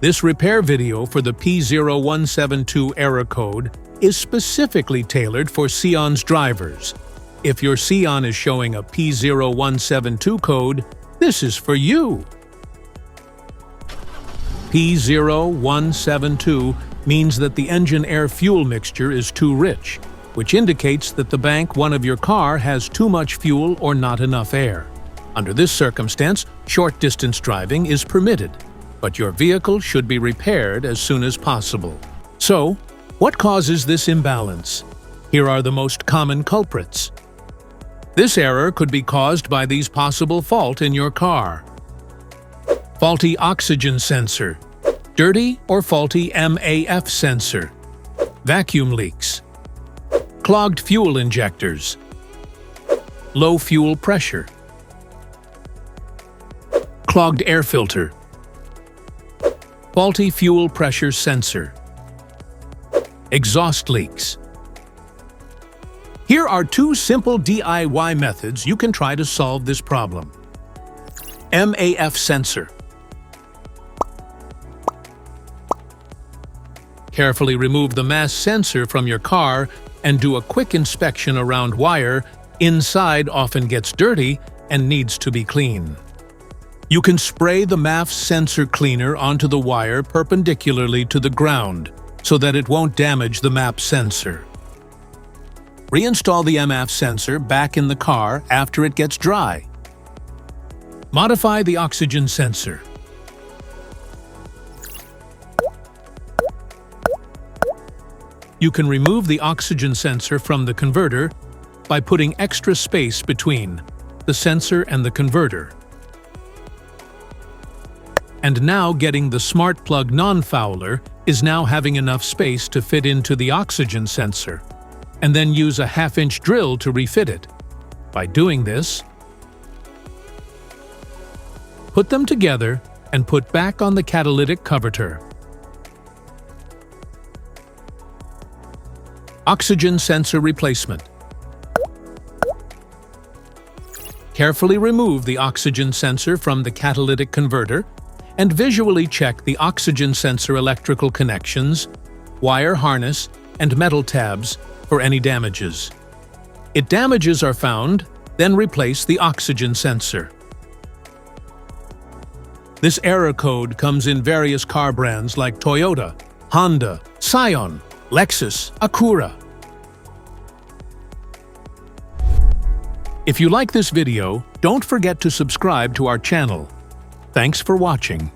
This repair video for the P0172 error code is specifically tailored for Scion's drivers. If your Scion is showing a P0172 code, this is for you. P0172 means that the engine air-fuel mixture is too rich, which indicates that the bank one of your car has too much fuel or not enough air. Under this circumstance, short-distance driving is permitted, but your vehicle should be repaired as soon as possible. So, what causes this imbalance? Here are the most common culprits. This error could be caused by these possible faults in your car. Faulty oxygen sensor, dirty or faulty MAF sensor, vacuum leaks, clogged fuel injectors, low fuel pressure, clogged air filter, faulty fuel pressure sensor, exhaust leaks. Here are two simple DIY methods you can try to solve this problem. MAF sensor. Carefully remove the MAF sensor from your car and do a quick inspection around wire. Inside often gets dirty and needs to be cleaned. You can spray the MAF sensor cleaner onto the wire perpendicularly to the ground so that it won't damage the MAF sensor. Reinstall the MAF sensor back in the car after it gets dry. Modify the oxygen sensor. You can remove the oxygen sensor from the converter by putting extra space between the sensor and the converter. And now getting the smart plug non-fouler is now having enough space to fit into the oxygen sensor, and then use a 1/2-inch drill to refit it. By doing this, put them together and put back on the catalytic converter. Oxygen sensor replacement. Carefully remove the oxygen sensor from the catalytic converter and visually check the oxygen sensor electrical connections, wire harness, and metal tabs for any damages. If damages are found, then replace the oxygen sensor. This error code comes in various car brands like Toyota, Honda, Scion, Lexus, Acura. If you like this video, don't forget to subscribe to our channel. Thanks for watching.